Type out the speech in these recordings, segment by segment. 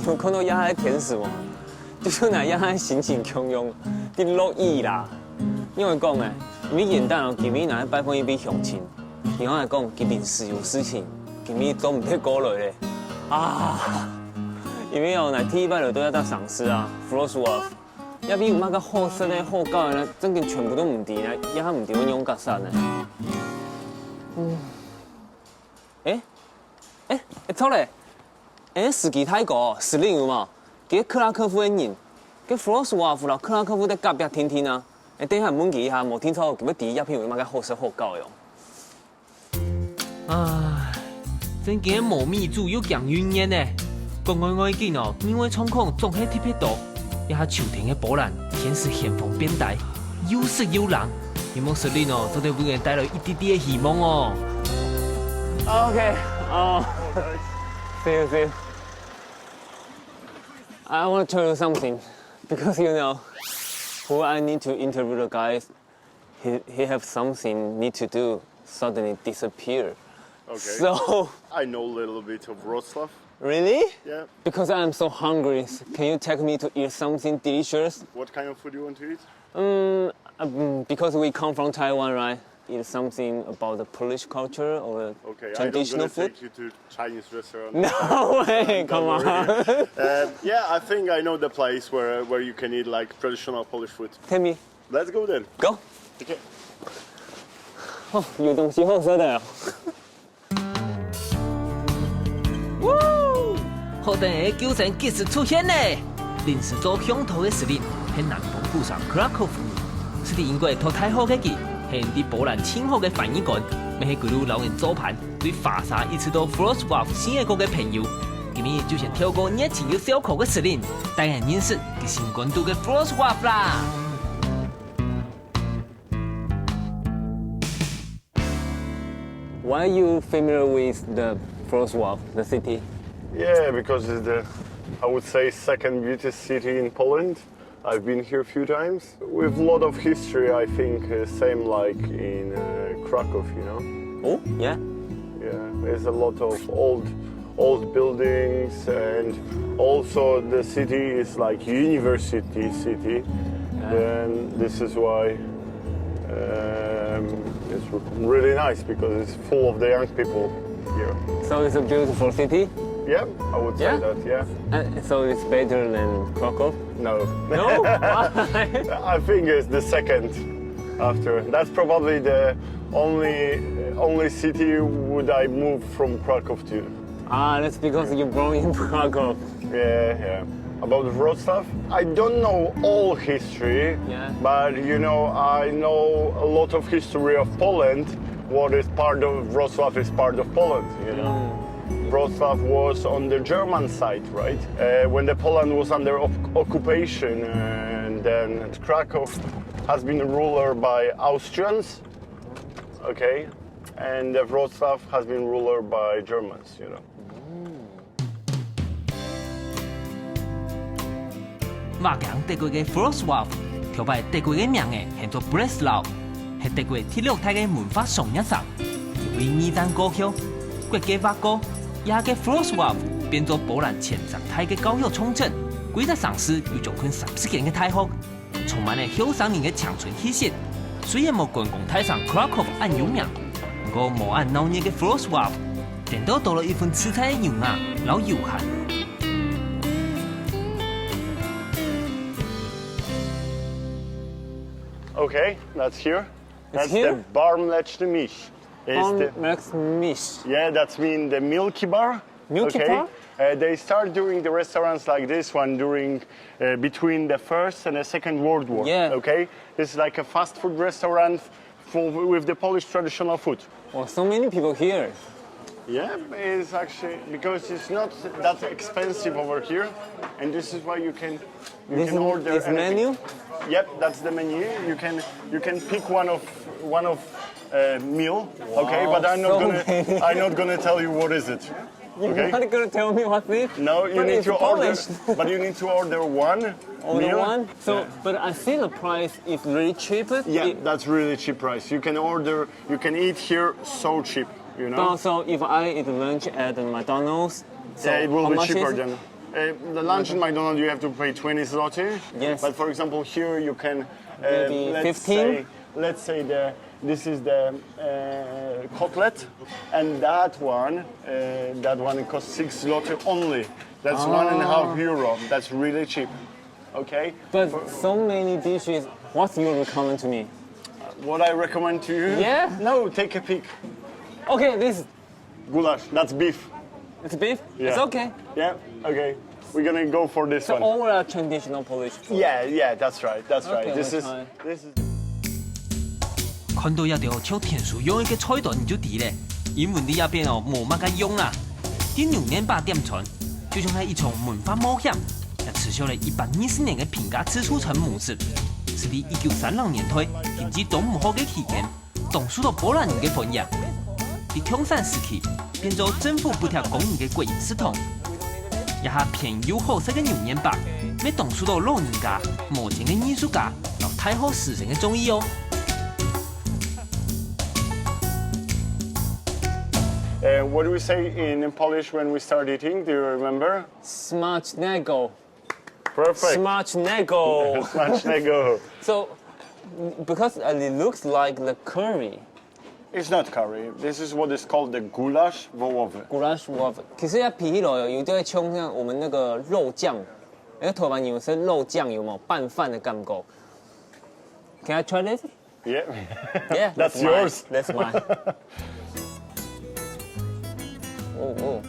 有看到亚海天使吗？就是那亚海心情汹涌，伫落雨啦。因为讲诶，因为元旦哦，今日若拜访一笔乡亲，另外来讲，今日事有事情，今日都唔得过来咧。啊，因为哦，来第一摆就都要到赏识啊 ，Frost Wolf。要比有那个好色咧、好教的咧，整个全部都唔对咧，也唔对阮勇甲散咧。错咧，斯基泰国司令有嘛？佮克拉科夫的人，佮弗洛斯瓦夫啦，克拉科夫在隔壁听听啊。等下问伊下，无听错，佢要第一片有那个好色好教哟。唉，真嘅无米煮又强晕烟呢。讲我见哦，因为创况总系特别多。一下秋天的波兰，天是咸丰变大，又湿又冷，希望司令哦，都对为人带来一点点的希望哦。Okay, see you. I want to tell you something, because you know, who I need to interview the guys, he have something need to do, suddenly disappear. Okay. So. I know a little bit of Wrocław. Really? Yeah. Because I'm so hungry, can you take me to eat something delicious? What kind of food do you want to eat? Because we come from Taiwan, right? Eat something about the Polish culture or Okay, traditional I'm food? take you to Chinese restaurant. No way, come on. Yeah, I think I know the place where you can eat like traditional Polish food. Tell me, Let's go then. go. Okay. 哦，有东西好吃的。好等的救神及时出现呢！临时做乡土的司令，喺南方鼓上克拉科夫，是伫英国托太好嘅机，係伫波蘭清好嘅翻譯官，咪係佢哋老人做盤，對法沙一直到 Wrocław 新嘅國嘅朋友，今日就想透過熱情又笑口嘅司令，帶人認識嘅新冠度嘅 Wrocław 啦。Why are you familiar with the Wrocław, the city? Yeah, because it's the, I would say, second beautiest city in Poland. I've been here a few times. With a lot of history, I think, same like in Krakow, you know? Oh, yeah. Yeah, there's a lot of old buildings, and also the city is like university city. And this is why it's really nice, because it's full of the young people here. So it's a beautiful city? Yeah, I would say that, yeah. So it's better than Krakow? No. No? Why? I think it's the second after. That's probably the only city would I move from Krakow to. That's because you're born in Krakow. Yeah. About Wrocław, I don't know all history, but you know, I know a lot of history of Poland. What is part of Wrocław is part of Poland, you know. Wrocław was on the German side, right? When the Poland was under occupation, and then Krakow has been ruled by Austrians, okay, and Wrocław has been ruled by Germans, you know. 馬強德國嘅 Wrocław，條牌德國嘅名嘅係做 Breslau，係德國第六大嘅文化商業城，因為二戰過後，國家挖過，也嘅 Wrocław 變做波蘭前十大嘅教育重鎮，規則城市有將近30間嘅大學，充滿了後生人嘅青春氣息。雖然冇觀光大城 Krakow 咁有名，不過冇按鬧熱嘅 Wrocław，點都多了一份吃菜嘅優雅老悠閒。Okay, that's here. That's here? the Bar Mleczny Miś. Yeah, that's mean the Milky Bar. Milky okay? Bar? They start doing the restaurants like this one during between the First and the Second World War. Yeah. Okay, it's like a fast food restaurant with the Polish traditional food. Oh, so many people here. Yeah, it's actually because it's not that expensive over here, and this is why you can order this anything. menu. Yep, that's the menu. You can pick one of meal. Wow, Okay, but I'm not gonna tell you what is it. You're Okay. not gonna tell me what's it? No, you But need it's to order. Polish. But you need to order one Order meal. one. So, Yeah. but I see the price is really cheap. Yeah, that's really cheap price. You can eat here so cheap. You know. So if I eat lunch at McDonald's, so Yeah, it will how be much cheaper is it? than. The lunch in McDonald's you have to pay 20 zloty. Yes. But for example, here you can. Maybe 15? Let's say this is the cutlet, and that one costs 6 zloty only. That's €1.5. That's really cheap. Okay. But so many dishes. What you recommend to me? What I recommend to you? Yeah? No, take a peek. Okay, this Goulash. That's beef. it's beef. Yeah. It's okay. Yeah. Okay. We're gonna go for this So one. all are traditional Polish food. Yeah. That's right. That's right. Okay, This we'll is try. this is.看到一條超田鼠用一個菜單你就知咧，英文的那邊哦冇乜嘅用啦。啲牛年把點傳，就像係一場文化冒險，也持續了120年嘅評價指出層模式，是喺1936年推停止東武號嘅期間，當數到波蘭人嘅分野。喺共產時期變做政府補貼公營嘅國營系統，一下偏又好食嘅牛年把，咩當數到老人家、無錢嘅藝術家，有太好時辰嘅中意哦。What do we say in Polish when we start eating? Do you remember? Smacznego. Perfect. Smacznego. Smacznego. So, because it looks like the curry, It's not curry. This is what is called the goulash wołowy. goulash waffle. 其實一皮起來有啲會衝像我們那個肉醬，那個台灣有是肉醬有冇拌飯的感覺 ？Can I try this? Yeah. Yeah. That's mine. yours. That's mine. Oh.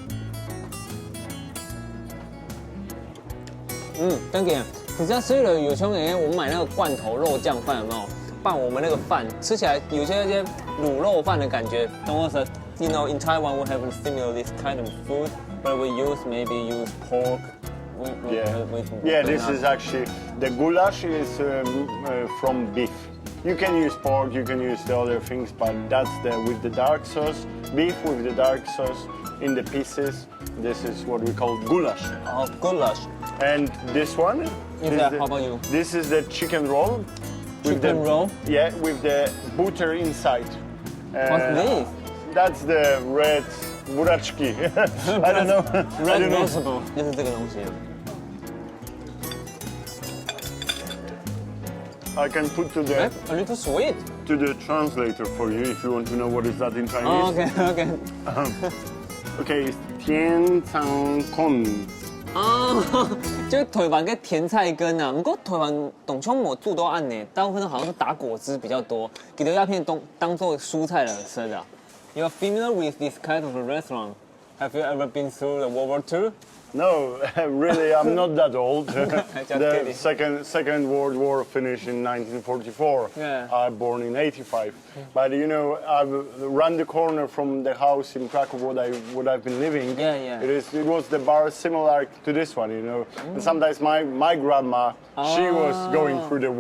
当然，可是所以有时候我们买那个罐头肉酱饭有没有拌我们那个饭，吃起来有些卤肉饭的感觉。Don't us, you know, in Taiwan we have similar this kind of food, but we use pork. Yeah, this is actually the goulash is from beef. You can use pork, you can use the other things, but that's with the dark sauce, beef with the dark sauce in the pieces. This is what we call goulash. Oh, goulash. And this one? How about you? This is the chicken roll. Chicken roll? Yeah, with the butter inside. What's this? That's the red buraczki. I don't know. I Red don't know. vegetable. 就是这个东西。 I can put to A little sweet. the translator for you if you want to know what is that in Chinese. Oh, okay. Okay, it's tian cang kon. 就是台灣嘅甜菜根啊，不過台灣當初冇做多案呢，大部分好像是打果汁比較多，給到鴉片當做蔬菜來吃的。You're familiar with this kind of a restaurant? Have you ever been through the World War II? No, really, I'm not that old. Just The kidding. second World War finished in 1944. Yeah. I'm born in '85. But you know, I've run the corner from the house in Krakow what I've been living. Yeah. It was the bar similar to this one, you know. And sometimes my grandma, she was going through the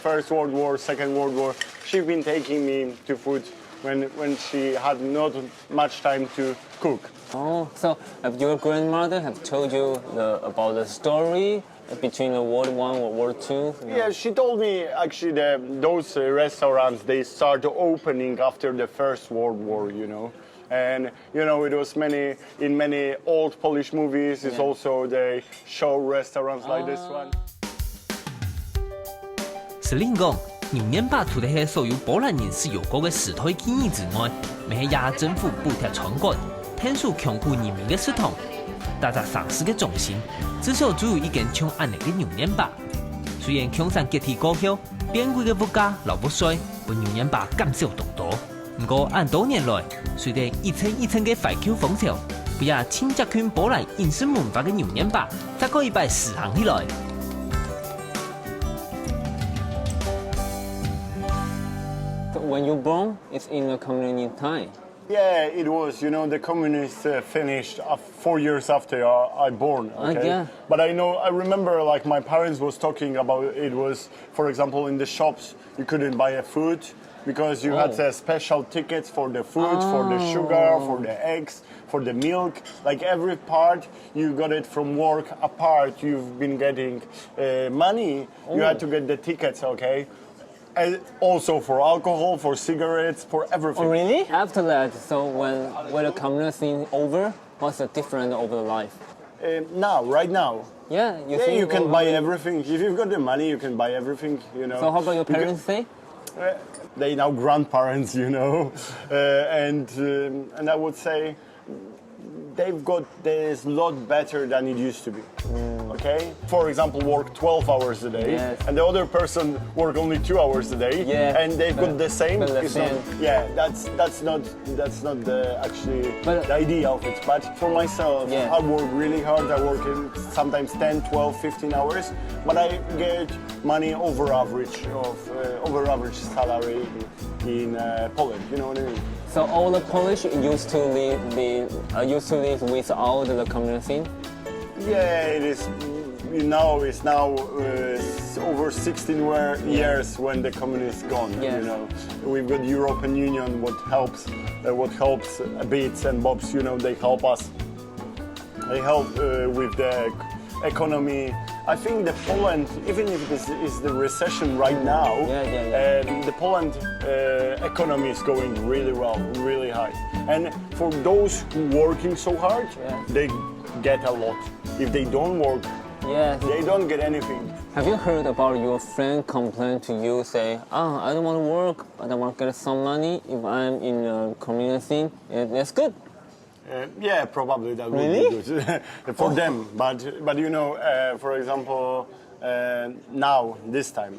First World War, Second World War. She's been taking me to food when she had not much time to cook. Oh, so have your grandmother have told you about the story between the World War I and World War II? Yeah, she told me actually those restaurants, they started opening after the First World War, you know. And, you know, it was in many old Polish movies, it's also they show restaurants like this one. 是另講，牛年把除了係所有波蘭人使用過嘅時代記憶之外，咪係也政府補貼全國。天數強化人民嘅系統，打造城市嘅中心，至少只有一間像安尼嘅牛年吧。雖然共產解體過後，變貴嘅物價流不衰，為牛年吧減少眾多。不過按多年來，隨着一層一層嘅懷舊風潮，不也親接近波蘭飲食文化嘅牛年吧，才可以被實行起來。When you born, it's in the communist time. Yeah, it was. You know, the communists finished 4 years after I born. Okay? Yeah. But I remember like my parents was talking about it was, for example, in the shops you couldn't buy a food because you had special tickets for the food, for the sugar, for the eggs, for the milk. Like every part you got it from work apart. You've been getting money. You had to get the tickets. Okay. And also for alcohol, for cigarettes, for everything. Oh, really? After that, so when the communist thing over, what's the difference over the life? Now, right now. Yeah, Yeah, you can buy everything. If you've got the money, you can buy everything, you know. So how about your parents say? They now grandparents, you know, and I would say there's a lot better than it used to be. Okay, for example, work 12 hours a day, yes. and the other person work only 2 hours a day, and they've got the same. It's not, that's not the idea of it. But for myself, I work really hard. I work sometimes 10, 12, 15 hours, but I get money over average salary in Poland. You know what I mean? So all the Polish used to live without the communal scene. Yeah, it is. You know, it's now over 16 years when the communists gone. Yes. You know, we've got European Union, what helps bits and bobs. You know, they help us. They help with the economy. I think the Poland, even if this is the recession right now, the Poland economy is going really well, really high. And for those who working so hard, they get a lot. If they don't work, they don't get anything. Have you heard about your friend complain to you, say, I don't want to work, but I want to get some money. If I'm in a communal scene, that's good. Yeah, probably that would be good for them. But you know, for example, now this time,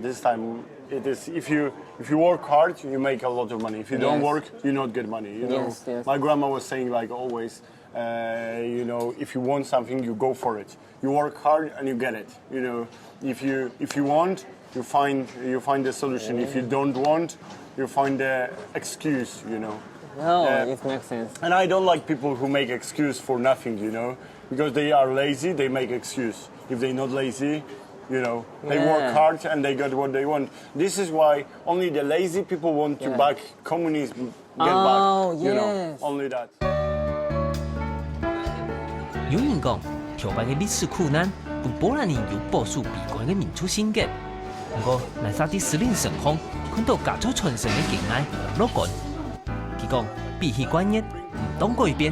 this time it is if you work hard, you make a lot of money. If you don't work, you not get money. You know, my grandma was saying like always, you know, if you want something, you go for it. You work hard and you get it. You know, if you want, you find the solution. If you don't want, you find the excuse. You know. No, it makes sense. And I don't like people who make excuse for nothing, you know, because they are lazy, they make excuse. If they're not lazy, you know, they work hard and they got what they want. This is why only the lazy people want to back communism, get back, you know, only that. 有人讲，挑白的历史苦难，本波兰人有保守美国的民主性格。不过，奈沙的司令神风看到家族传承的敬爱和乐观。佢讲，比起观念，唔当改变。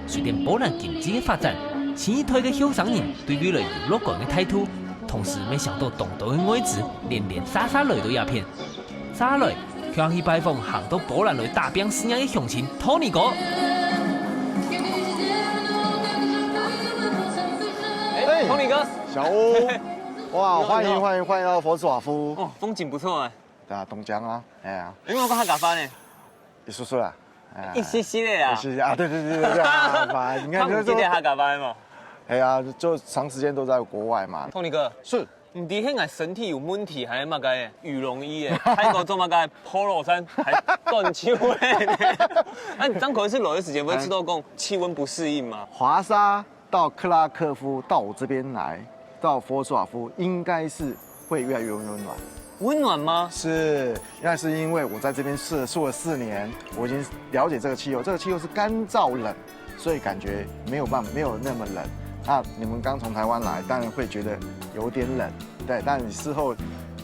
随着波兰经济的发展，新一代的后生人对未来有乐观的态度，同时没想到东道的外资连杀来到鸦片，杀来却去拜访行到波兰来打拼事业的乡亲托尼哥。托尼哥，小欧，哇，欢迎到佛斯瓦夫。哦，风景不错哎。对啊，东江啊，哎呀。你有冇去客家班呢？你说说啦。一些些的呀。一些些啊，对，你看你记得客家班吗？哎呀，就长时间都在国外嘛。托尼哥，是。唔知迄个身体有问题，还是乜嘅羽绒衣嘅，泰国做乜嘅 polo 衫，还短袖咧？那你张口是冷的时间，不会吃到讲气温不适应吗？华沙到克拉科夫到我这边来，到佛斯瓦夫，应该是会越来越温暖。温暖吗？是，那是因为我在这边住了4年，我已经了解这个气候。这个气候是干燥冷，所以感觉没有那么冷。那你们刚从台湾来，当然会觉得有点冷，对。但你事后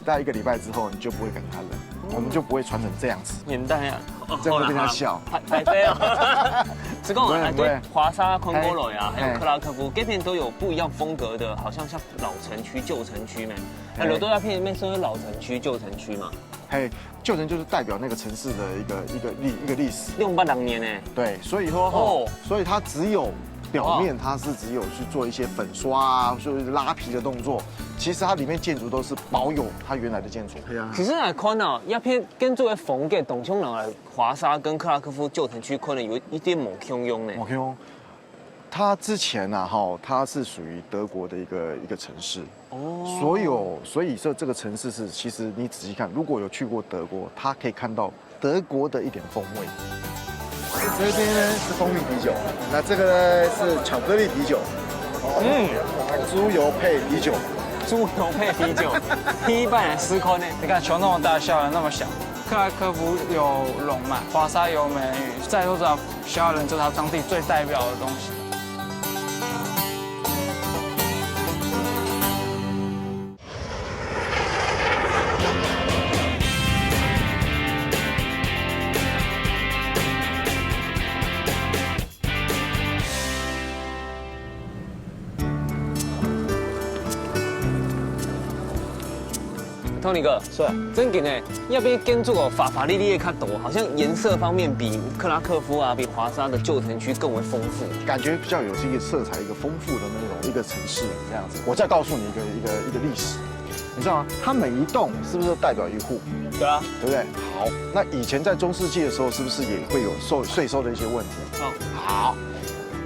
在1个礼拜之后，你就不会感觉它冷，我们就不会穿成这样子。年代啊，这样会变成笑。太对啊！是讲对华沙、昆哥来啊，还有克拉科夫，这边都有不一样风格的，好像老城区、旧城区呢。那罗多亚片里面是老城区、旧城区嘛？嘿，旧城就是代表那个城市的一个历史。600年呢？对，所以说所以它只有。表面它是只有去做一些粉刷啊，就是拉皮的动作，其实它里面建筑都是保有它原来的建筑。对啊。其实来看啊，鸦片跟作为风格，东乡人来华沙跟克拉科夫旧城区可能有一点某相用呢。某相用。它之前啊，它是属于德国的一个城市。哦。所以说这个城市是，其实你仔细看，如果有去过德国，它可以看到德国的一点风味。这边呢是蜂蜜啤酒，那这个呢是巧克力啤酒，猪油配啤酒，猪油配啤酒，140块呢。你看球那么大，校园那么小，克拉科夫有龙嘛，华沙有美人鱼，再说这校园就是它当地最代表的东西。，Tony 哥，是真紧诶，要边建筑哦，法利利的较多，好像颜色方面比克拉克夫啊，比华沙的旧城区更为丰富。感觉比较有这个色彩，一个丰富的那种一个城市这样子。我再告诉你一个历史，你知道吗？它每一栋是不是都代表一户？对啊，对不对？好，那以前在中世纪的时候，是不是也会有税收的一些问题？哦，好，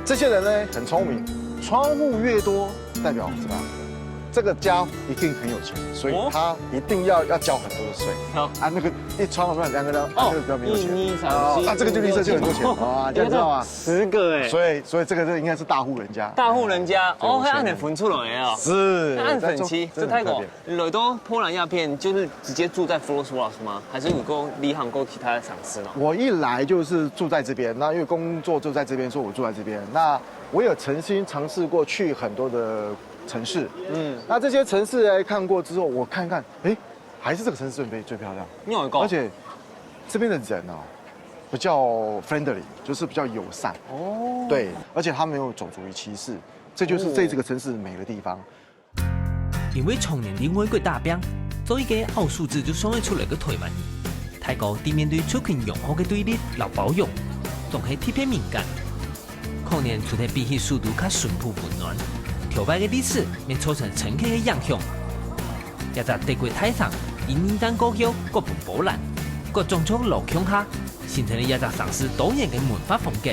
这些人呢很聪明，窗户越多代表什么？这个家一定很有钱，所以他一定要缴很多的税。好啊，那个一窗户两个人，那个比较没有钱。1、2、3、4，啊，这个就绿色就很多钱啊，这样知道吗？10个哎，所以这个应该是大户人家。大户人家哦，还按你分出来啊？是，按粉漆，这太过。来到波兰鸦片就是直接住在 Wrocław 吗？还是有够离航够其他的赏识呢？我一来就是住在这边，那因为工作就在这边，所以我住在这边。那我有曾经尝试过去很多的城市，那这些城市来看过之后，我看看，哎，还是这个城市最漂亮。你有一个，而且这边的人哦，比较 friendly， 就是比较友善。哦，对，而且他没有种族歧视，这就是这个城市美的地方。因为从年领会过大兵，所以个奥数字就想得出来个台湾人。泰国伫面对族群用户的对立、老保养，总系特别敏感。可能除了比起速度较淳朴温暖。跳摆的历史被做成深刻的影响，也在德国台上以二战过后各分波兰，各种族路腔下形成了一个尝试多元的文化风格。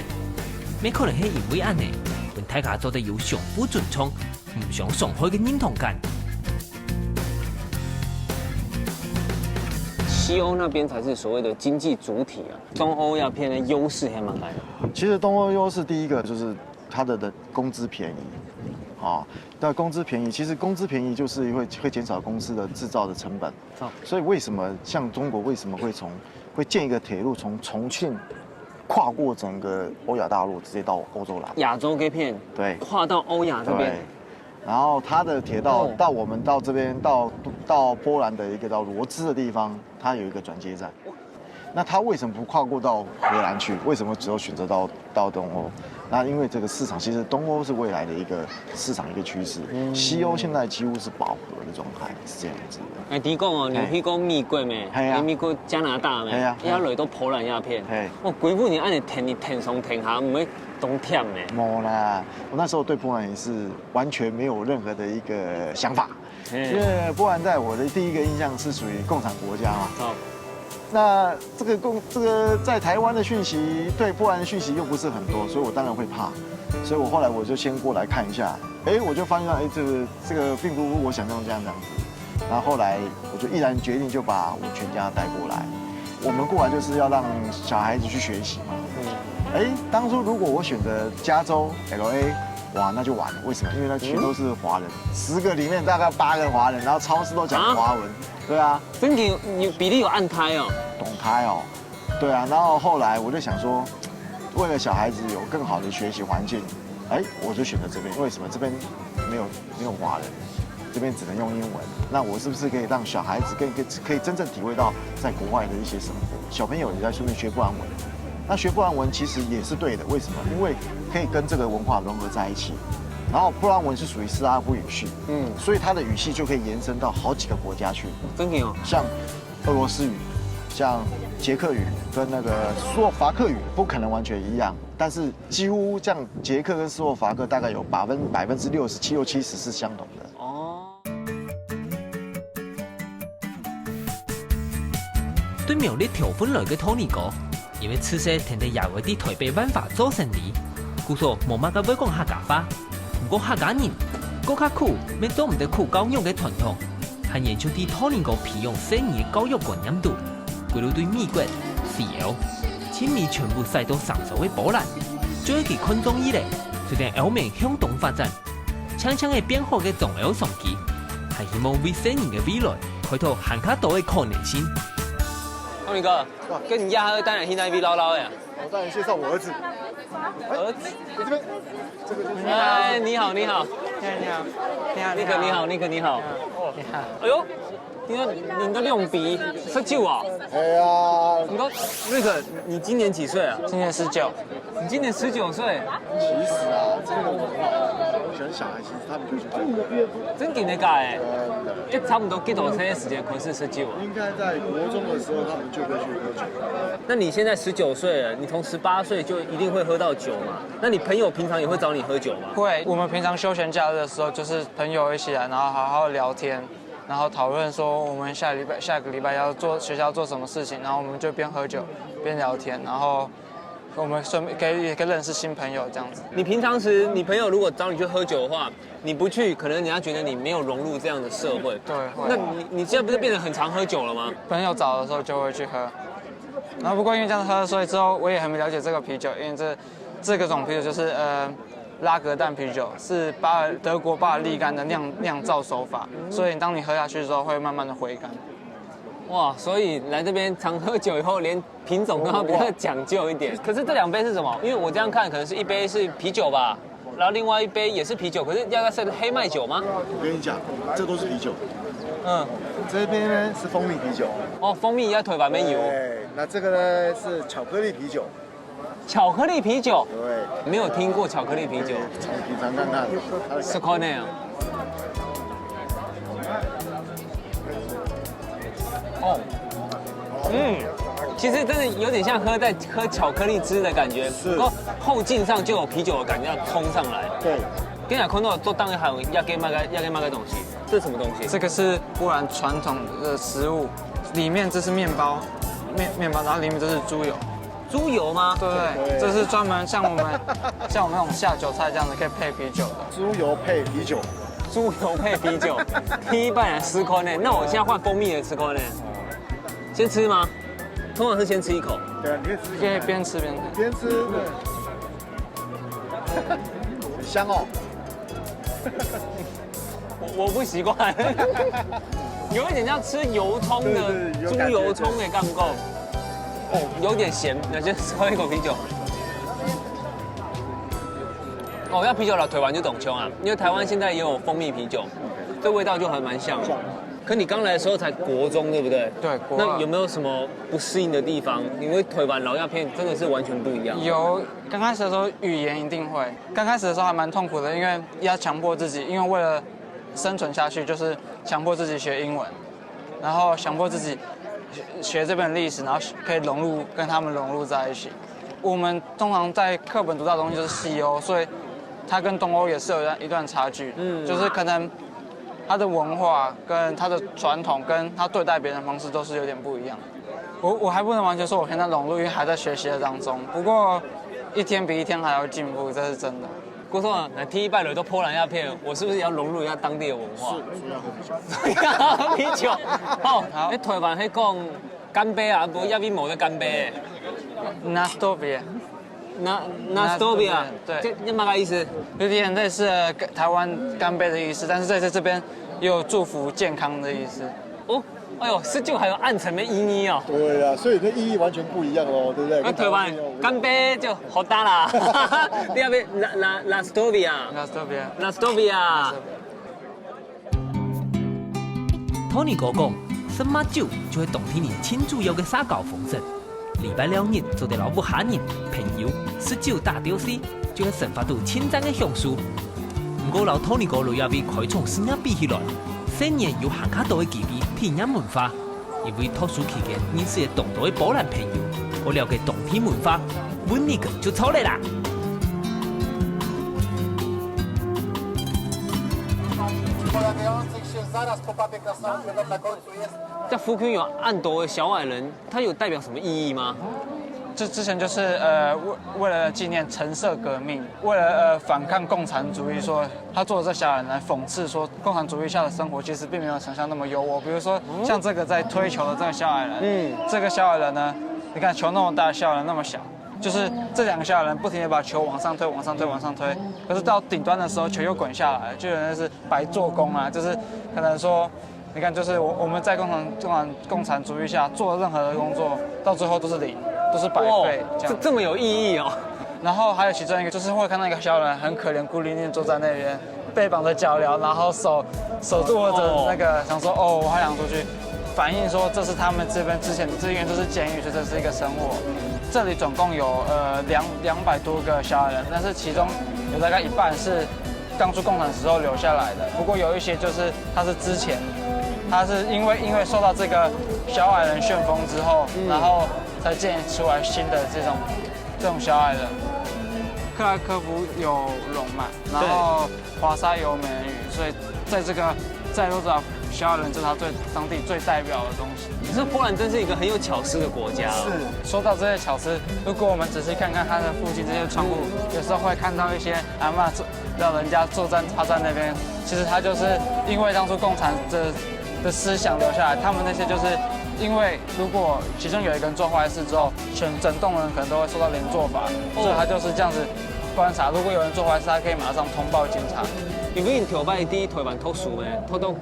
没可能是因为安尼，令大家做得有相互尊重、互相伤害的认同感。西欧那边才是所谓的经济主体啊，东欧鸦片的优势还蛮大的。其实东欧优势第一个就是它的工资便宜。啊，那工资便宜，其实工资便宜就是会减少公司的制造的成本。所以为什么像中国为什么会建一个铁路从重庆跨过整个欧亚大陆直接到欧洲来？亚洲这片对，跨到欧亚这边。然后它的铁道到我们到这边到波兰的一个叫罗兹的地方，它有一个转接站。那它为什么不跨过到荷兰去？为什么只有选择到东欧？那因为这个市场，其实东欧是未来的一个市场一个趋势，西欧现在几乎是饱和的状态，是这样子的。哎，你讲哦，你去过美国没？你美国加拿大没？要来到波兰鸦片，我几乎年按你填上填下，唔会冬忝呢。冇啦，我那时候对波兰也是完全没有任何的一个想法，因为波兰在我的第一个印象是属于共产国家嘛。那这个在台湾的讯息，对波兰的讯息又不是很多，所以我当然会怕。所以我后来我就先过来看一下，我就发现到，这个并不如我想象这样子。然后后来我就毅然决定就把我全家带过来。我们过来就是要让小孩子去学习嘛。当初如果我选择加州 LA， 哇，那就完了。为什么？因为那区都是华人，10个里面大概8个华人，然后超市都讲华文。对啊，真的有比例有按胎哦，懂胎哦，对啊。然后后来我就想说，为了小孩子有更好的学习环境，我就选择这边。为什么？这边没有华人，这边只能用英文。那我是不是可以让小孩子可以真正体会到在国外的一些生活？小朋友也在顺便学波兰文，那学波兰文其实也是对的。为什么？因为可以跟这个文化融合在一起。然后波兰文是属于斯拉夫语系，所以它的语系就可以延伸到好几个国家去。真的哦，像俄罗斯语，像捷克语跟那个斯洛伐克语不可能完全一样，但是几乎像捷克跟斯洛伐克大概有67%、70%是相同的。哦。对苗栗条分来嘅Tony哥，因为此时天地也为啲台北办法做生意，故所冇乜嘅會講客家話。不過客家人更加酷，咩都唔得酷教育嘅傳統，係研究啲Tony哥培養4年嘅教育觀念度，佢哋對美國、西歐、親密全部使到成熟嘅波蘭，最其群眾以嚟，決定歐美向東發展，悄悄嘅變好嘅重要商機，係希望為4年嘅未來開拓更加多嘅可能性。Tony哥，跟你家二单人现在比唠唠呀。我当然介绍我儿子。儿子，我这边，这个就是。你好，你好。你好，尼克你好，尼克你好。你好。哎呦，點解你都用筆喝酒啊？哎呀，你講瑞克，你今年幾歲啊？今年19，你今年19歲，其實啊，這個文化，我喜歡小孩，其實他們就去做。真勁得假誒！一差不多幾多歲時間開始喝酒啊？應該在國中的時候，他們就會去喝酒。那你現在19歲了，你從18歲就一定會喝到酒嘛？那你朋友平常也會找你喝酒嗎？會。我們平常休閒假日的時候，就是朋友一起來，然後好好聊天，然後討論說我們下個禮拜要做學校做什麼事情，然後我們就邊喝酒邊聊天，然後我們順便也可以認識新朋友這樣子。你平常時，你朋友如果找你去喝酒的話，你不去，可能人家覺得你沒有融入這樣的社會。對，會。那你現在不是變得很常喝酒了嗎？朋友找的時候就會去喝，然後不過因為這樣喝，所以之後我也很了解這個啤酒，因為這個種啤酒就是拉格旦啤酒，是德國巴爾利干的釀造手法，所以當你喝下去的時候會慢慢的回甘。哇，所以來這邊常喝酒以後，連品種都要比較講究一點。可是這兩杯是什麼？因為我這樣看，可能是一杯是啤酒吧，然後另外一杯也是啤酒，可是應該是黑麥酒嗎？我跟你講，這都是啤酒。嗯，這邊呢是蜂蜜啤酒。哦，蜂蜜要腿板沒有。對，那這個呢是巧克力啤酒。巧克力啤酒？對，沒有聽過巧克力啤酒。品嘗看看。是可能啊。哦，其實真的有點像喝巧克力汁的感覺，不過後勁上就有啤酒的感覺要衝上來。對，跟你講，看到都當然還有要給賣個東西，這是什麼東西？這個是波蘭傳統的食物，裡面這是麵包，麵包，然後裡面這是豬油。豬油嗎？對對，對，這是專門像我們那種下酒菜這樣子可以配啤酒的。豬油配啤酒。豬油配啤酒，第一半人吃虧呢。那我現在換蜂蜜的吃虧呢？先吃嗎？通常是先吃一口。對啊，你可以吃。可以邊吃邊吃。邊吃，對。很香哦。我不習慣，有一點像吃油蔥的豬油蔥嘅感覺。哦，有點鹹，那先喝一口啤酒。哦，要啤酒老腿丸就懂窮啊，因為台灣現在也有蜂蜜啤酒，這味道就還蠻像的。可你剛來的時候才國中，對不對？對，國那有沒有什麼不適應的地方？因為腿丸老鴉片真的是完全不一樣。有，剛開始的時候語言一定會，剛開始的時候還蠻痛苦的，因為要強迫自己，因為為了生存下去，就是強迫自己學英文，然後強迫自己學這本歷史，然後可以跟他們融入在一起。我們通常在課本讀到的東西就是西歐，所以它跟東歐也是有一段差距，就是可能它的文化跟它的傳統跟它對待別人的方式都是有點不一樣。我還不能完全說我現在融入，因為還在學習的當中。不過一天比一天還要進步，這是真的。郭總啊，第一拜來都波蘭鴉片，我是不是也要融入一下當地的文化？是，要喝啤酒。啤酒。好，喺台灣喺講乾杯啊，不鴉片冇得乾杯。Nastovia。Nastovia，對，這嘛個意思？有點類似台灣乾杯的意思，但是在這邊也有祝福健康的意思。哦，哎呦，19還有暗沉的意義哦。對啊，所以這意義完全不一樣哦，對不對？喺台灣乾杯就好大啦。第二杯 Nastovia。Tony 哥講，什麼酒就係冬天人慶祝有嘅撒狗風神。禮拜6日做啲老母蝦人朋友，19大吊絲就係散發到千讚嘅香酥。唔過老 Tony 哥女也被開創事業比起來，新年有行卡多嘅機會體驗文化，因為特殊期間認識咗多嘅波蘭朋友，我了解冬天文化，揾你個就出嚟啦。在福區有暗斗的小矮人，它有代表什麼意義嗎？這之前就是為了紀念橙色革命，為了反抗共產主義，說他做的這小矮人來諷刺說共產主義下的生活其實並沒有想象那麼優渥。比如說像這個在推球的這個小矮人，這個小矮人呢，你看球那麼大，小矮人那麼小，就是這兩個小矮人不停地把球往上推，往上推，往上推，可是到頂端的時候球又滾下來，就有人是白做工啊，就是可能說。你看，就是我們在共產主義下做任何的工作，到最後都是零，都是白費。這麼有意義哦。然後還有其中一個，就是會看到一個小人很可憐、孤零零坐在那邊，背绑着脚镣，然后手握着那个，想说哦，我还想出去，反映说这是他们这边之前这边就是监狱，所以这是一个生活。这里总共有200多个小矮人，但是其中有大概一半是刚出共产时候留下来的，不过有一些就是他是之前，他是因为受到这个小矮人旋风之后，然后才建立出来新的这种小矮人。克拉科夫有龙嘛，然后华沙有美人鱼，所以在罗斯瓦夫小矮人就是他当地最代表的东西。可是波兰真是一个很有巧思的国家。是，说到这些巧思，如果我们仔细看看它的附近这些窗户，有时候会看到一些阿嬷老人家坐在他在那边，其实他就是因为当初共产的思想留下来，他们那些就是因为如果其中有一个人做坏事之后，整栋人可能都会受到连坐法，所以他就是这样子观察，如果有人做坏事，他可以马上通报警察。因为你台湾读书呢，读到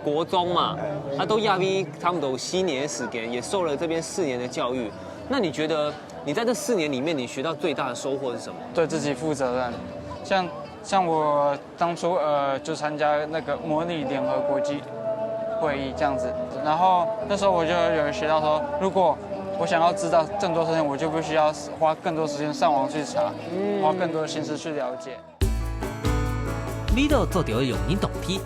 国中嘛，他都亚比差不多7年的时间，也受了这边4年的教育。那你觉得你在这4年里面，你学到最大的收获是什么？对自己负责任。像我当初就参加那个模拟联合国际会议这样子，然后那时候我就有学到说，如果我想要知道更多事情，我就必须要花更多时间上网去查，花更多的心思去了解。里头做到用人动体，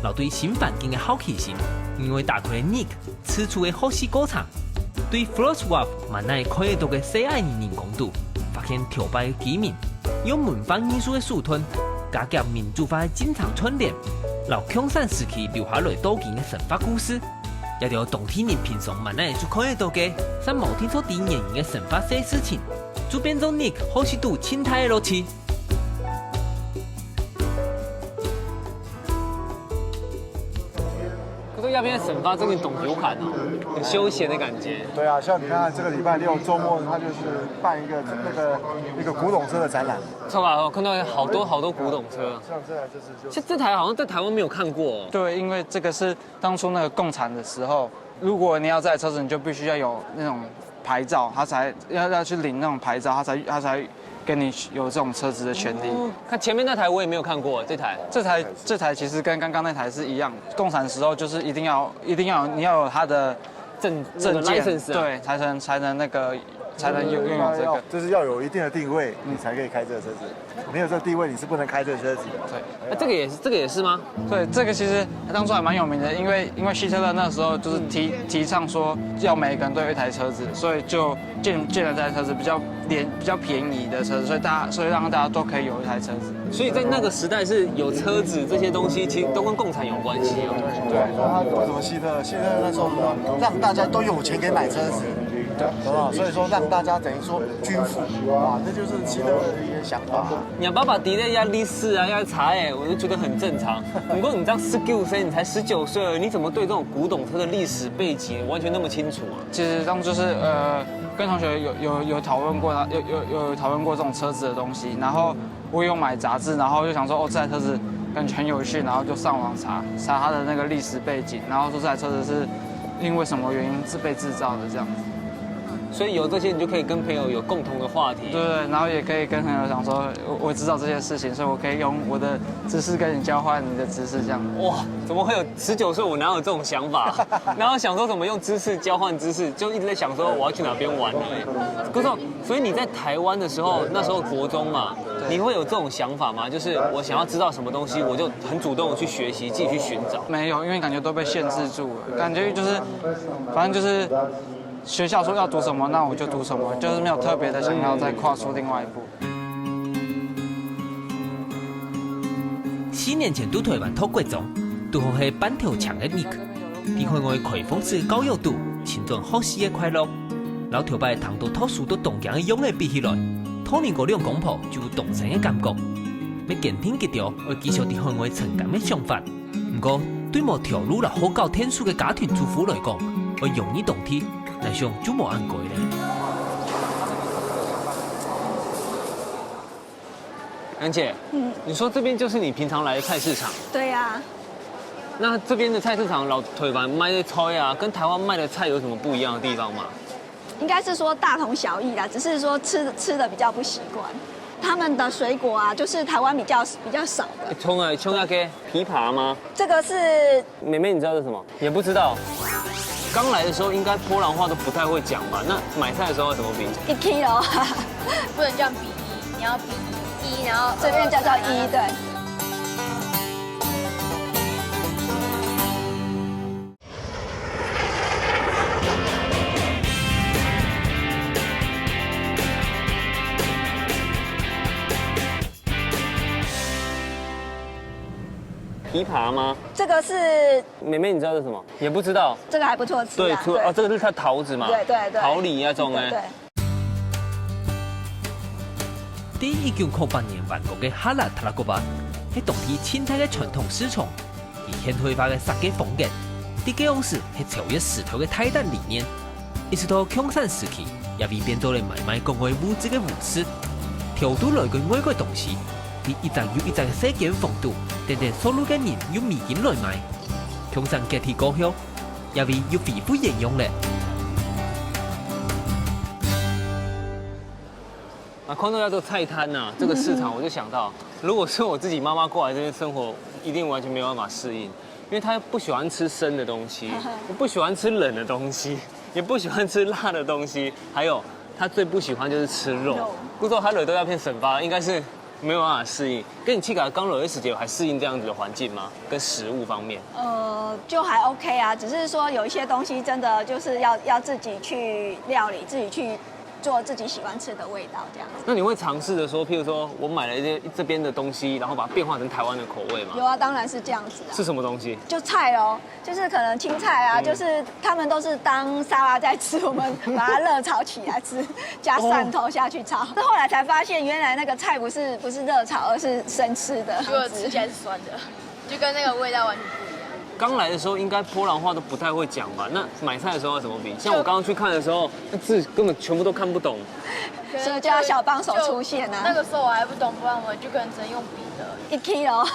留对新环境的好奇心，因为打开了 Nick 此处的好西歌场，对 Wrocław 万奈看得到的小矮人工度，发现跳摆的机民，用文化艺术的树吞，加夹民主化的经常串联，留抗战时期留下来多件的神话故事，也就动体人平常万奈就看得到的，但冇听说电影人的神话小事情，就变成 Nick 好西度青苔的乐趣。亚边的省发真的懂游侃哦，很休闲的感觉。对啊，像你看这个礼拜6周末，他就是办一个古董车的展览。超好，看到好多古董车。像这台就是，这台好像在台湾没有看过哦。对，因为这个是当初那个共产的时候，如果你要这台车子，你就必须要有那种牌照，他才要去领那种牌照，他才给你有这种车子的权利。看前面那台我也没有看过，这台其实跟刚刚那台是一样，共产的时候就是一定要你要有它的证件，对，才能那个才能拥有这个，就是要有一定的定位，你才可以开这个车子。没有这个定位，你是不能开这个车子的。对，这个也是吗？对，这个其实当初还蛮有名的，因为希特勒那时候就是提倡说要每个人都有一台车子，所以就建了这台车子比较便宜的车子，所以让大家都可以有一台车子。所以在那个时代是有车子这些东西，其实都跟共产有关系哦。对，他为什么希特勒那时候让大家都有钱可以买车子？懂吗？所以说让大家等于说均富，哇，这就是希特勒的一个想法。你爸爸提的压历史啊，要查我就觉得很正常。不过你这样19岁，你才19岁而已，你怎么对这种古董车的历史背景完全那么清楚啊？其实当初就是跟同学有讨论过，有讨论过这种车子的东西，然后我有买杂志，然后就想说这台车子感觉很有趣，然后就上网查它的那个历史背景，然后说这台车子是因为什么原因是被制造的这样子。所以有这些，你就可以跟朋友有共同的话题。对，然后也可以跟朋友讲说，我知道这些事情，所以我可以用我的知识跟你交换你的知识，这样。哇，怎么会有19岁？我哪有这种想法？然后想说怎么用知识交换知识，就一直在想说我要去哪边玩而已。可是，所以你在台湾的时候，那时候国中嘛，你会有这种想法吗？就是我想要知道什么东西，我就很主动的去学习，自己去寻找。没有，因为感觉都被限制住了，感觉就是，反正就是。学校说要读什么，那我就读什么，就是没有特别的想要再跨出另外一步。4年前拄台湾土国中，拄好是板条强的 Nick， 偏看我开放式的教育度，心中好事的快乐，老条摆糖都读书都动强的勇气比起来，讨论过两公婆就有动身的感觉。要坚挺吉条，会继续伫向外成感的想法。不过对无跳入了好高天数的家庭主妇来讲，会容易动体。那上就没按过嘞。杨姐，你说这边就是你平常来的菜市场？对呀。那这边的菜市场老腿板卖的菜啊，跟台湾卖的菜有什么不一样的地方吗？应该是说大同小异啦，只是说吃的比较不习惯。他们的水果啊，就是台湾比较少的。冲下给枇杷吗？这个是妹妹，你知道是什么？也不知道。刚来的时候应该波兰话都不太会讲吧？那买菜的时候要怎么比1 kilo，不能这样比一，你要比一，然后这边叫做1，对。枇杷吗？这个是妹妹，你知道是什么？也不知道。这个还不错吃、啊。对，这个是它桃子嘛？对。桃李那种哎。第1908年完工嘅哈拉特拉戈巴，係當地清代嘅傳統市場，以現代化嘅設計風格，啲嘅樣式係超越時代嘅泰丹理念。一直到共產時期，也被變做嚟買賣國外物資嘅物市，調度來嘅外國東西，以一隻又一隻嘅世間風度，等等收入嘅人用美金來買，共產階級高效，也被又恢復沿用咧。看到叫做菜摊呐，这个市场我就想到，如果是我自己妈妈过来这边生活，一定完全没有办法适应，因为她不喜欢吃生的东西，不喜欢吃冷的东西，也不喜欢吃辣的东西，还有她最不喜欢就是吃肉。不知道她惹都要骗省发，应该是没有办法适应。跟你气感刚惹的时间，还适应这样子的环境吗？跟食物方面？就还 OK 啊，只是说有一些东西真的就是要自己去料理，自己去做自己喜欢吃的味道这样子。那你会尝试的说，譬如说我买了一些这边的东西，然后把它变化成台湾的口味吗？有啊，当然是这样子啊。是什么东西？就菜哦，就是可能青菜啊，就是他们都是当沙拉在吃，我们把它热炒起来吃，加蒜头下去炒。后来才发现，原来那个菜不是热炒，而是生吃的。如果吃起来是酸的，就跟那个味道完全不一样。刚来的时候应该波兰话都不太会讲吧？那买菜的时候要怎么比？像我刚刚去看的时候，那字根本全部都看不懂，所以就要小帮手出现啊。那个时候我还不懂，不然我就可能只能用笔的。1 kilo，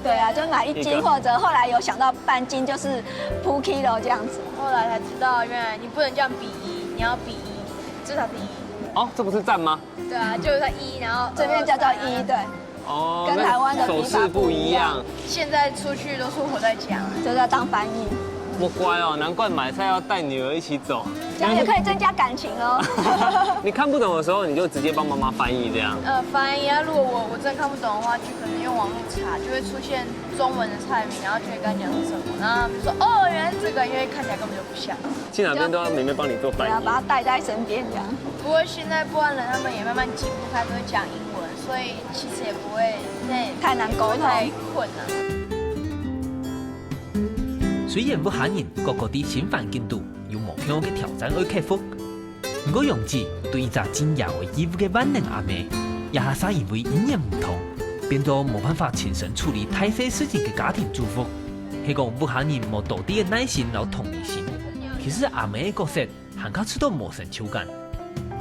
对啊，就买1斤，或者后来有想到半斤，就是2 kilo 这样子。后来才知道，原来你不能这样比一，你要比一，至少比一。哦，这不是站吗？对啊，就是它1，然后这边叫做1，对。哦，跟台湾的手势不一样。现在出去都是我在讲，就是要当翻译。我乖哦，难怪买菜要带女儿一起走，这样也可以增加感情哦。你看不懂的时候，你就直接帮妈妈翻译这样。翻译啊，如果我真的看不懂的话，就可能用网络查，就会出现中文的菜名，然后就会跟他讲是什么，然后说哦，原来是这个，因为看起来根本就不像。去哪边都要妹妹帮你做翻译，把它带在身边这样。不过现在波兰人他们也慢慢进步，开始会讲英文，所以其实也不会太难沟通、太困难。雖然烏克蘭各個啲新環境度有無向嘅挑戰要克服，不過楊子對一隻真有義務嘅萬能阿妹，也係因為語言唔同，變到冇辦法親身處理太細事情嘅家庭主婦，係講烏克蘭冇到底嘅耐心同同理心。其實阿妹嘅角色行卡出到無成手感，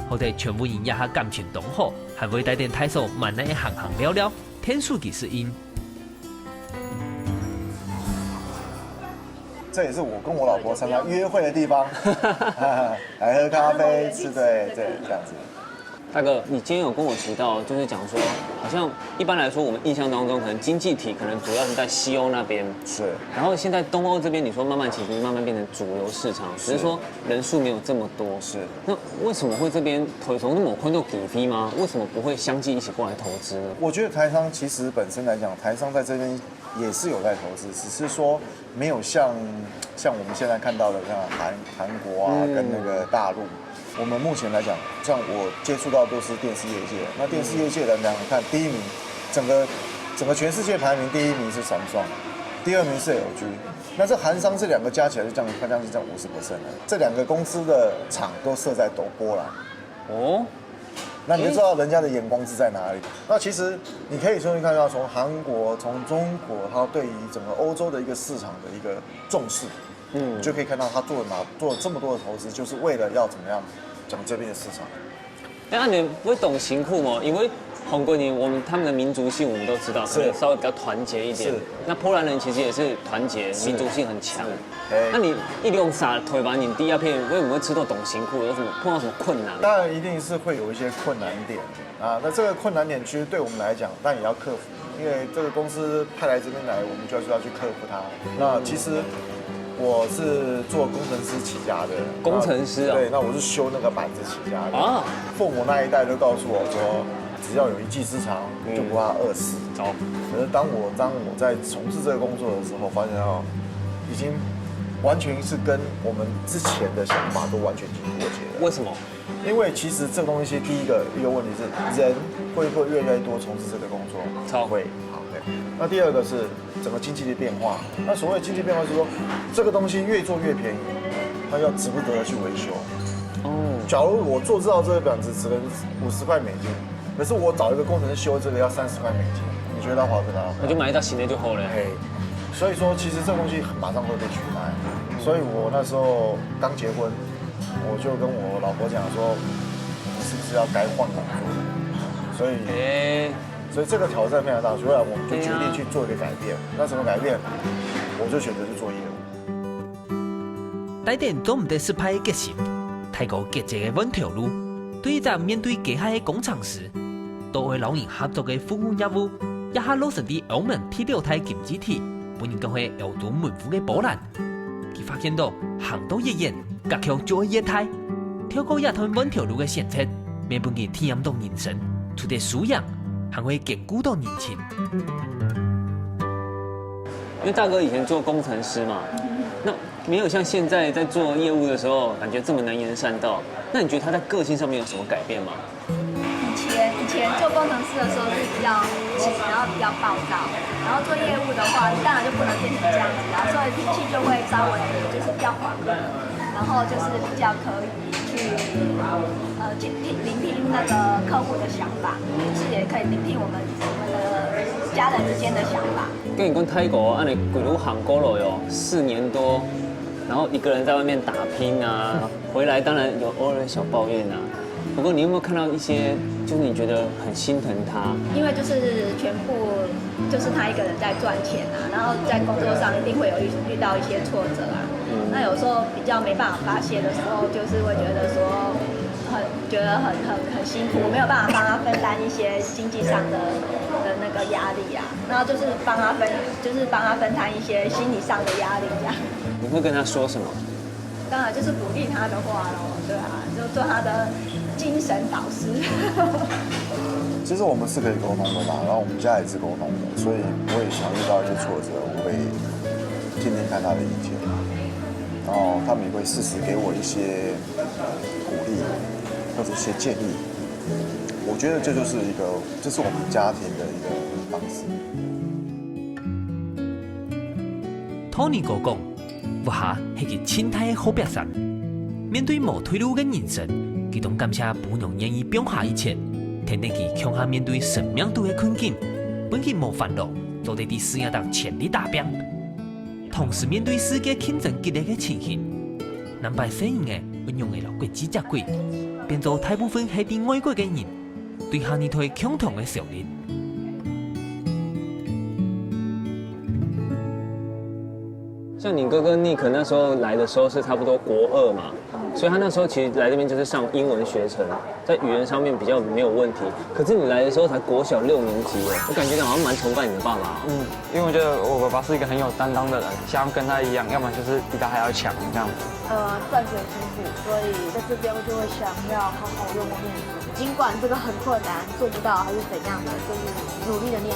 後來全部人也係感情同好，還會帶點太守慢慢行行聊聊，天數嘅適應。这也是我跟我老婆常常约会的地方，来喝咖啡，吃对这样子。大哥，你今天有跟我提到，就是讲说，好像一般来说，我们印象当中可能经济体可能主要是在西欧那边，是。然后现在东欧这边，你说其实慢慢变成主流市场，只是说人数没有这么多。是。那为什么会这边投从那么宽度底低吗？为什么不会相继一起过来投资呢？我觉得台商其实本身来讲，台商在这边也是有在投资，只是说没有像我们现在看到的像韩国啊，跟那个大陆。我们目前来讲，像我接触到都是电视业界，那电视业界来讲，你看第一名，整个全世界排名第一名是Samsung，第二名是LG，那这韩商这两个加起来就这样，它将近占50%了。这两个公司的厂都设在波兰。哦。那你就知道人家的眼光是在哪里。那其实你可以说看到，从韩国、从中国，它对于整个欧洲的一个市场的一个重视，你就可以看到他做了这么多的投资，就是为了要怎么样整这边的市场。那你不会懂辛苦吗？因为韩国人他们的民族性我们都知道，可能稍微比较团结一点。是。那波兰人其实也是团结，民族性很强。哎那你一用啥腿把你第二片，为什么会吃到懂辛苦？有什么碰到什么困难？当然一定是会有一些困难点啊。那这个困难点其实对我们来讲，但也要克服，因为这个公司派来这边来，我们就是要去克服它。那其实我是做工程师起家的，工程师啊？对，那我是修那个板子起家的啊。父母那一代就告诉我说，只要有一技之长，就不怕饿死。可是当我在从事这个工作的时候，发现已经完全是跟我们之前的想法都完全已经脱节了。为什么？因为其实这个东西，第一个问题是人会越来越多从事这个工作，超会。好，对。那第二个是整个经济的变化。那所谓经济变化是说，这个东西越做越便宜，它要值不得去维修。哦。假如我做这个板子只能50块美金，可是我找一个工程师修这个要30块美金，你觉得它划得来？我就买一套新的就好了。嘿。所以说，其实这个东西马上会被取代。所以我那时候刚结婚，我就跟我老婆讲说，你是不是要该换工作？所以这个挑战非常大，所以我们就决定去做一个改变。那什么改变？我就选择去做业务。台电总唔得失败嘅决心，泰國結這個穩條路，對於在面對機械嘅工廠時，多位老人合作嘅服務業務，一下落實啲澳門第6胎經濟體。本人更會有到門戶嘅波蘭，佢發現到行到一夜，隔強做業態，透過一趟穩條路嘅選擇，免本佢體驗到人生，除咗素養，還會兼顧到人情。因為大哥以前做工程師嘛，那沒有像現在在做業務的時候，感覺這麼能言善道。那你覺得他在個性上面有什麼改變嗎？以前做工程師的時候是比較急，然後比較暴躁，然後做業務的話，當然就不能變成這樣子啦，所以脾氣就會稍微就是比較緩和，然後就是比較可以去聆聽那個客戶的想法，就是也可以聆聽我們的家人之間的想法。跟你講泰國，按你鬼路行過了有4年多，然後一個人在外面打拼啊，回來當然有偶爾小抱怨啊。不過你有沒有看到一些，就是你覺得很心疼他？因為就是全部就是他一個人在賺錢啊，然後在工作上一定會有遇到一些挫折啊。那有時候比較沒辦法發洩的時候，就是會覺得說覺得很辛苦，我沒有辦法幫他分擔一些經濟上的那個壓力啊，然後就是幫他分攤一些心理上的壓力這樣。你會跟他說什麼？當然就是鼓勵他的話咯，對啊，就做他的精神導師。其實我們是可以溝通的嘛，然後我們家也是溝通的，所以我也想遇到一些挫折，我會聽聽看他的意見，然後他們也會適時給我一些鼓勵或者一些建議。我覺得這是我們家庭的一個方式。Tony 哥講，活下係佢親態嘅好表現。面對無退路嘅人生，佢都感謝不用願意放下一切，天天佢強下面對生命度嘅困境，本佢無煩惱，做得啲事業當全力打拼。同時面對世界競爭激烈嘅情形，南派適應嘅運用嘅國際接軌，變做大部分係啲外國嘅人對下一代共同嘅效力。像你哥哥Nick那時候來的時候是差不多國2嘛，所以他那時候其實來這邊就是上英文學程，在語言上面比較沒有問題。可是你來的時候才國小6年級耶，我感覺好像蠻崇拜你的爸爸。因為我覺得我爸爸是一個很有擔當的人，想要跟他一樣，要麼就是比他還要強這樣子。賺錢辛苦，所以在這邊我就會想要好好用功念書，儘管這個很困難，做不到還是怎樣的，就是努力的念。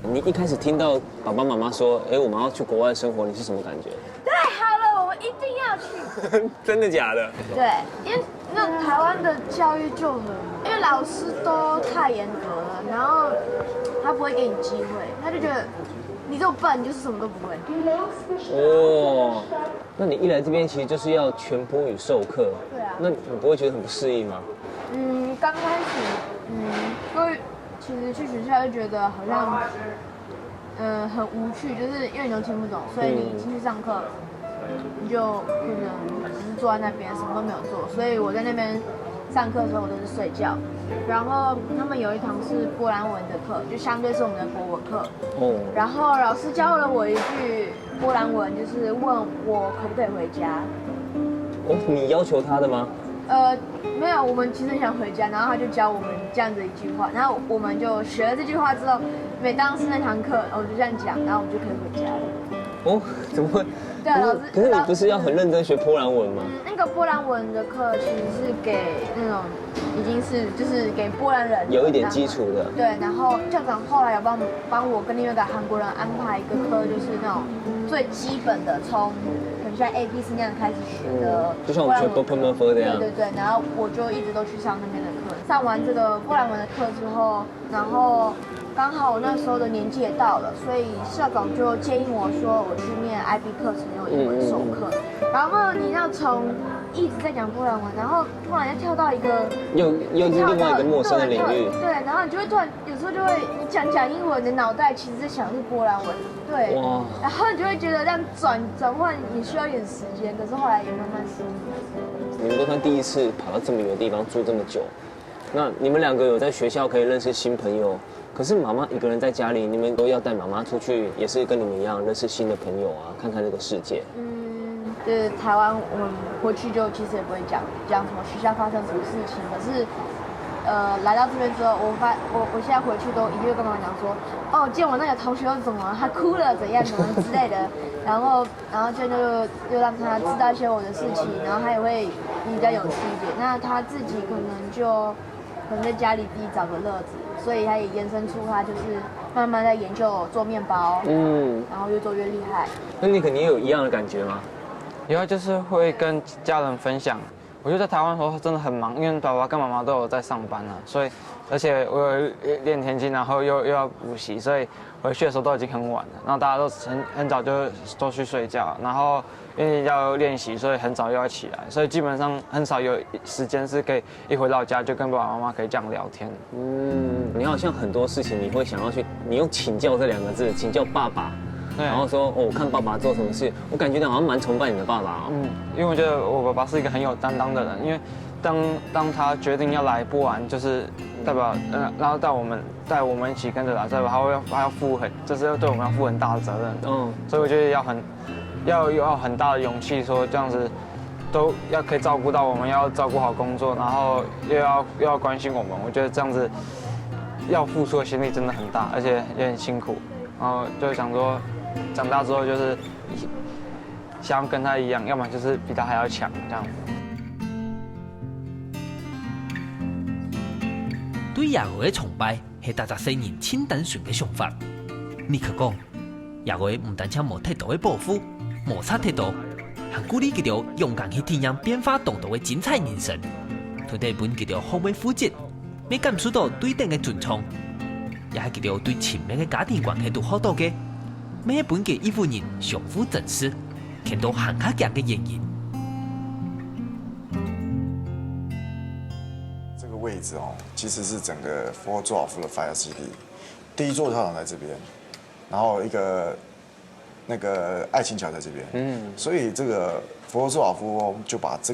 你一開始聽到爸爸媽媽說，我們要去國外生活，你是什麼感覺？太好了，我們一定要去。真的假的？對，因為那台灣的教育就很，因為老師都太嚴格了，然後他不會給你機會，他就覺得你这么笨，你就是什么都不会。哦，那你一来这边其实就是要全波语授课。对啊。那你不会觉得很不适应吗？刚开始，因为其实去学校就觉得好像，很无趣，就是因为你都听不懂，所以你进去上课，你就可能只是坐在那边，什么都没有做。所以我在那边上课的时候，我都是睡觉。然后他们有一堂是波兰文的课，就相对是我们的国文课。哦。然后老师教了我一句波兰文，就是问我可不可以回家。哦，你要求他的吗？没有，我们其实很想回家，然后他就教我们这样子一句话，然后我们就学了这句话之后，每当是那堂课，我就这样讲，然后我们就可以回家了。哦，怎么会？对啊，老师。可是你不是要很认真学波兰文吗？那个波兰文的课其实是给那种已经是就是给波兰人有一点基础的。对，然后校长后来有帮我跟另外一个韩国人安排一个课，就是那种最基本的，从可能像 ABC 那样开始学的，就像我们学 b o p e m o 这样。对对对，然后我就一直都去上那边的课。上完这个波兰文的课之后，然后刚好我那时候的年纪也到了，所以校长就建议我说我去念 IB 课程，有英文授课。然后你要从一直在讲波兰文，然后突然要跳到一个又是另外一个陌生的领域。对，然后你就会突然有时候就会你讲英文，你的脑袋其实在想的是波兰文。对。哇。然后你就会觉得这样转换你需要一点时间，可是后来也慢慢适应。你们都算第一次跑到这么远的地方住这么久，那你们两个有在学校可以认识新朋友，可是妈妈一个人在家里，你们都要带妈妈出去，也是跟你们一样认识新的朋友啊，看看这个世界。就是台湾我们回去就其实也不会讲什么学校发生什么事情，可是来到这边之后，我现在回去都一定会跟妈妈讲说，哦，见我那个同学又怎么他哭了怎样之类的，然后这就让他知道一些我的事情，然后他也会比较有趣一点。那他自己可能在家里自己找个乐子，所以他也延伸出他就是慢慢在研究做面包，然后越做越厉害。那你肯定也有一样的感觉吗？以后就是会跟家人分享。我觉得在台湾的时候真的很忙，因为爸爸跟妈妈都有在上班啊，所以而且我有练田径，然后又要补习，所以回去的时候都已经很晚了。然后大家都很早就都去睡觉，然后因为要练习，所以很早又要起来，所以基本上很少有时间是可以一回到家就跟爸爸妈妈可以这样聊天。你好像很多事情你会想要去，你用请教这2个字，请教爸爸。然后说，我看爸爸做什么事，我感觉到好像蛮崇拜你的爸爸哦。因为我觉得我爸爸是一个很有担当的人，因为当他决定要来波兰，就是代表然后带我们一起跟着来，代表他要就是要对我们要负很大的责任。所以我觉得要很大的勇气，说这样子都要可以照顾到我们，要照顾好工作，然后又要关心我们。我觉得这样子要付出的心力真的很大，而且也很辛苦。然后就想说。长大之后就是想要跟他一样，要么就是比他还要强这样。对亚伟的崇拜是大家生人很单纯的想法。尼克讲，亚伟唔单止无太大的抱负，无差太多，还鼓励佢哋勇敢去体验变化动荡的精彩人生。佢哋本佢哋后尾负责，未感受到对等的尊重，也係佢哋對親密的家庭關係都好多嘅。每本嘅一夫人相互珍視，看到行下行嘅原因。这个位置哦，其实是整个佛罗佐瓦夫的发酵基地，第一座操场在这边，然后一个那个爱琴桥在这边，所以这个佛罗佐瓦夫就把这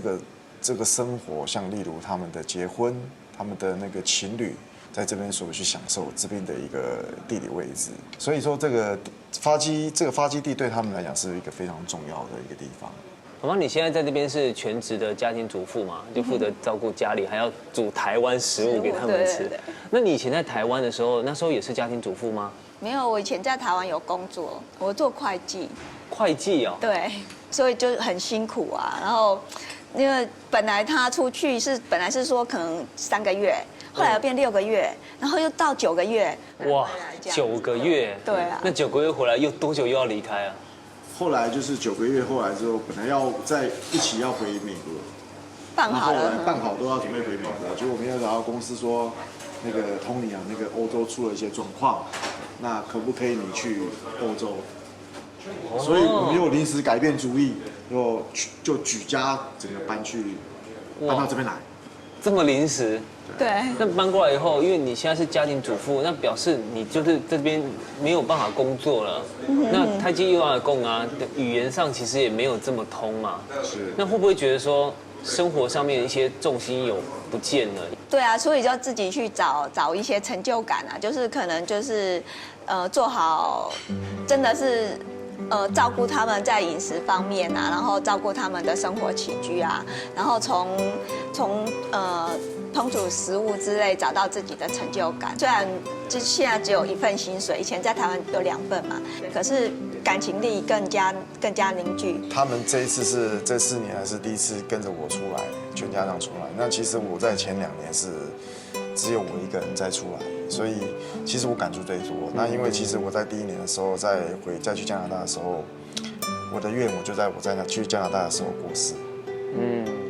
个生活，像例如他们的结婚，他们的那个情侣。在这边所去享受这边的一个地理位置，所以说这个发基地对他们来讲是一个非常重要的一个地方。妈妈，你现在在这边是全职的家庭主妇嘛？就负责照顾家里，还要煮台湾食物给他们吃。对。那你以前在台湾的时候，那时候也是家庭主妇吗？没有，我以前在台湾有工作，我做会计。会计哦。对，所以就很辛苦啊。然后，因为本来他出去本来是说可能3个月。后来又变6个月，然后又到9个月。哇，9个月。对啊。那9个月回来又多久又要离开啊？后来就是9个月，后来之后本来要在一起要回美国，办好了，办好都要准备回美国，结果没有找到公司说那个Tony啊，那个欧洲出了一些状况，那可不可以你去欧洲？所以我们又临时改变主意，就举家整个搬到这边来。这么临时？对。那搬过来以后，因为你现在是家庭主妇，那表示你就是这边没有办法工作了。那泰姬又要供啊，语言上其实也没有这么通嘛。是。那会不会觉得说生活上面一些重心有不见了？对啊，所以就自己去找一些成就感啊，就是可能就是做好，真的是。照顾他们在饮食方面啊，然后照顾他们的生活起居啊，然后从烹煮食物之类找到自己的成就感。虽然现在只有1份薪水，以前在台湾有2份嘛，可是感情力更加凝聚。他们这一次是这4年还是第一次跟着我出来，全家长出来。那其实我在前2年是只有我一个人再出来。所以其实我感触最多。那因为其实我在第1年的时候，再去加拿大的时候，我的岳母就在我去加拿大的时候过世。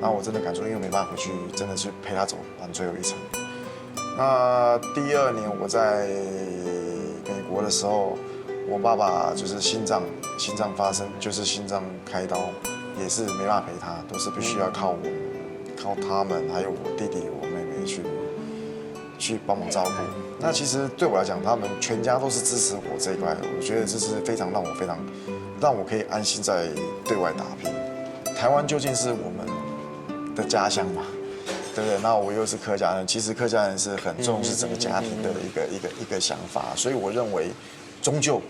那我真的感触，因为没办法回去，真的去陪她走完最后一程。那第2年我在美国的时候，我爸爸就是心脏发生，就是心脏开刀，也是没办法陪他，都是必须要靠他们，还有我弟弟、我妹妹去帮忙照顾。那其实对我来讲，他们全家都是支持我这一块的。我觉得这是让我可以安心在对外打拼。台湾究竟是我们的家乡嘛，对不对？那我又是客家人，其实客家人是很重视整个家庭的一个想法，所以我认为，终究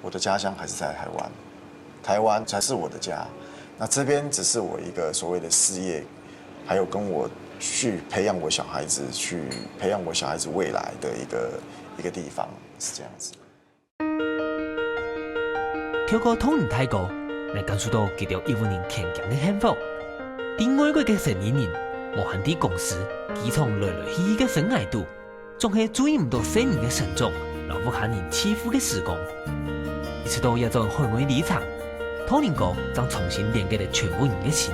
我的家乡还是在台湾，台湾才是我的家。那这边只是我一个所谓的事业，还有跟我去培养我小孩子未来的一个地方，是这样子。透过通灵泰国，来感受到佢哋1万人强强的幸福。喺外國嘅成年人，無限啲公司，機場來來去去嘅生涯度，總係注意唔到細人嘅成長，留不下人欺負嘅時光。一直到一種海外離場，通靈哥將重新連結咗全部人嘅心。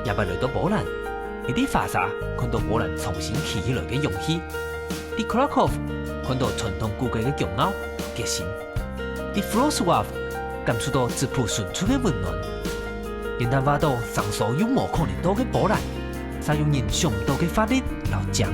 也by來到波蘭，喺啲華沙看到波蘭重新起起來嘅勇氣；喺 Krakow 看到傳統古國嘅驕傲決心；喺 Wrocław 感受到質樸純粹嘅溫暖。元旦話到上所有無可能到嘅波蘭，使用人想唔到嘅法律來講。